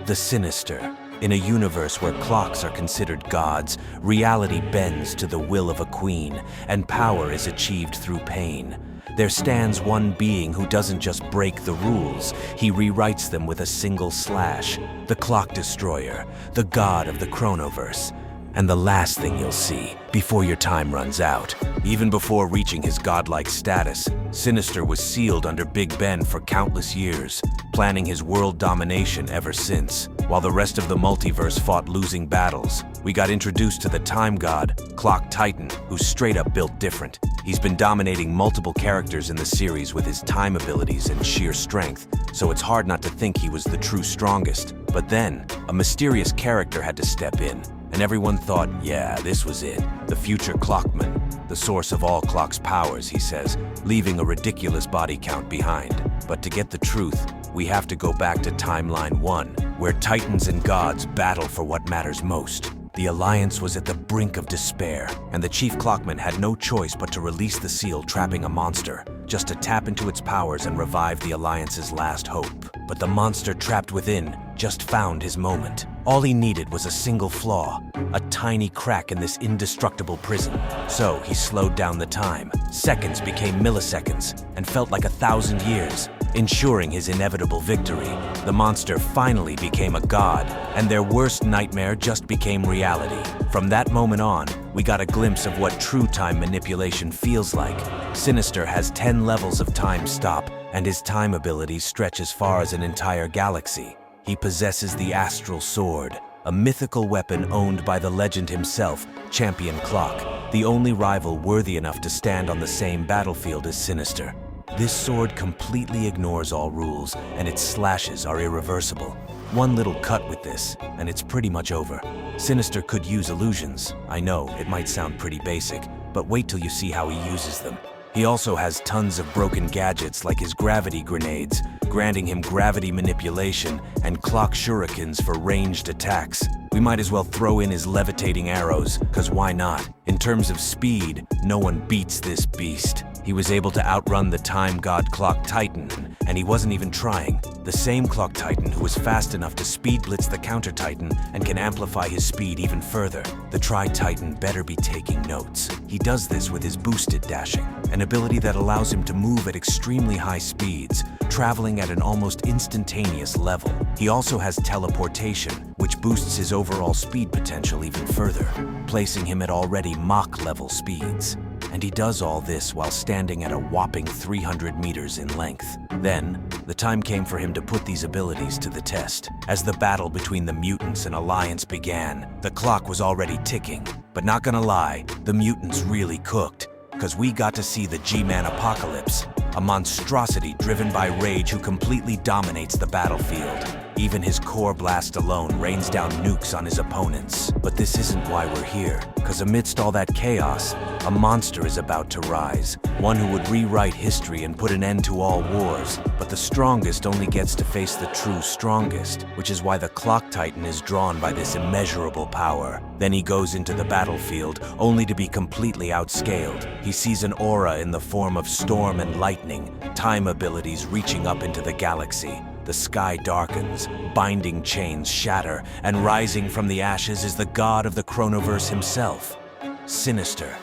The Sinister. In a universe where clocks are considered gods, reality bends to the will of a queen, and power is achieved through pain. There stands one being who doesn't just break the rules, he rewrites them with a single slash. The Clock Destroyer, the god of the Chronoverse. And the last thing you'll see, before your time runs out. Even before reaching his godlike status, Sinister was sealed under Big Ben for countless years, planning his world domination ever since. While the rest of the multiverse fought losing battles, we got introduced to the time god, Clock Titan, who's straight up built different. He's been dominating multiple characters in the series with his time abilities and sheer strength, so it's hard not to think he was the true strongest. But then, a mysterious character had to step in. And everyone thought, yeah, this was it. The future Clockman, the source of all clock's powers, he says, leaving a ridiculous body count behind. But to get the truth, we have to go back to Timeline 1, where Titans and gods battle for what matters most. The Alliance was at the brink of despair, and the Chief Clockman had no choice but to release the seal trapping a monster, just to tap into its powers and revive the Alliance's last hope. But the monster trapped within just found his moment. All he needed was a single flaw, a tiny crack in this indestructible prison. So he slowed down the time. Seconds became milliseconds and felt like 1,000 years, ensuring his inevitable victory. The monster finally became a god, and their worst nightmare just became reality. From that moment on, we got a glimpse of what true time manipulation feels like. Sinister has 10 levels of time stop, and his time abilities stretch as far as an entire galaxy. He possesses the Astral Sword, a mythical weapon owned by the legend himself, Champion Clock, the only rival worthy enough to stand on the same battlefield as Sinister. This sword completely ignores all rules, and its slashes are irreversible. One little cut with this, and it's pretty much over. Sinister could use illusions. I know, it might sound pretty basic, but wait till you see how he uses them. He also has tons of broken gadgets like his gravity grenades, granting him gravity manipulation and clock shurikens for ranged attacks. We might as well throw in his levitating arrows, cause why not? In terms of speed, no one beats this beast. He was able to outrun the time god Clock Titan, and he wasn't even trying. The same Clock Titan who was fast enough to speed blitz the Counter Titan and can amplify his speed even further. The Tri-Titan better be taking notes. He does this with his boosted dashing, an ability that allows him to move at extremely high speeds, traveling at an almost instantaneous level. He also has teleportation, which boosts his overall speed potential even further, placing him at already Mach-level speeds. And he does all this while standing at a whopping 300 meters in length. Then, the time came for him to put these abilities to the test. As the battle between the mutants and Alliance began, the clock was already ticking. But not gonna lie, the mutants really cooked, because we got to see the G-Man Apocalypse, a monstrosity driven by rage who completely dominates the battlefield. Even his core blast alone rains down nukes on his opponents. But this isn't why we're here, because amidst all that chaos, a monster is about to rise, one who would rewrite history and put an end to all wars. But the strongest only gets to face the true strongest, which is why the Clock Titan is drawn by this immeasurable power. Then he goes into the battlefield, only to be completely outscaled. He sees an aura in the form of storm and lightning, time abilities reaching up into the galaxy. The sky darkens, binding chains shatter, and rising from the ashes is the god of the Chronoverse himself, Sinister.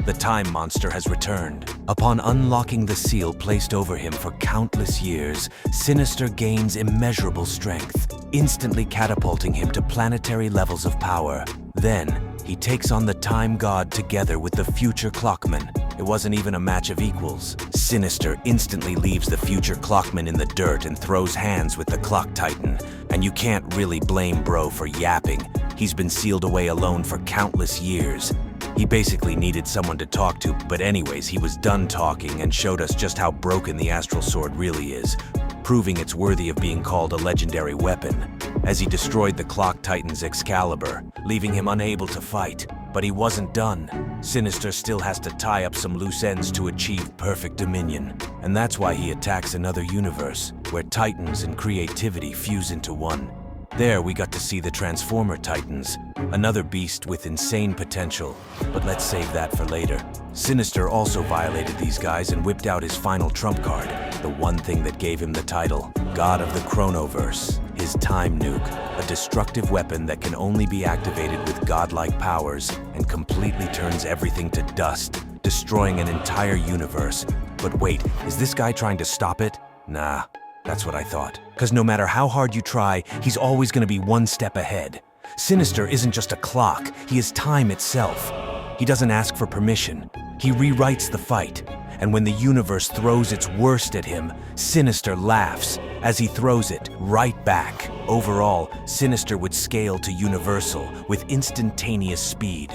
The time monster has returned. Upon unlocking the seal placed over him for countless years, Sinister gains immeasurable strength, instantly catapulting him to planetary levels of power. Then, he takes on the time god together with the future Clockman. It wasn't even a match of equals. Sinister instantly leaves the future Clockman in the dirt and throws hands with the Clock Titan. And you can't really blame bro for yapping. He's been sealed away alone for countless years. He basically needed someone to talk to, but anyways, he was done talking and showed us just how broken the Astral Sword really is, proving it's worthy of being called a legendary weapon, as he destroyed the Clock Titan's Excalibur, leaving him unable to fight. But he wasn't done. Sinister still has to tie up some loose ends to achieve perfect dominion. And that's why he attacks another universe, where Titans and creativity fuse into one. There we got to see the Transformer Titans, another beast with insane potential, but let's save that for later. Sinister also violated these guys and whipped out his final trump card, the one thing that gave him the title, God of the Chronoverse. His time nuke, a destructive weapon that can only be activated with godlike powers and completely turns everything to dust, destroying an entire universe. But wait, is this guy trying to stop it? Nah, that's what I thought. 'Cause no matter how hard you try, he's always gonna be one step ahead. Sinister isn't just a clock, he is time itself. He doesn't ask for permission, he rewrites the fight. And when the universe throws its worst at him, Sinister laughs as he throws it right back. Overall, Sinister would scale to universal with instantaneous speed.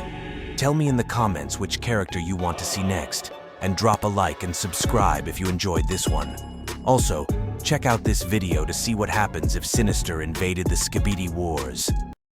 Tell me in the comments which character you want to see next, and drop a like and subscribe if you enjoyed this one. Also, check out this video to see what happens if Sinister invaded the Skibidi Wars.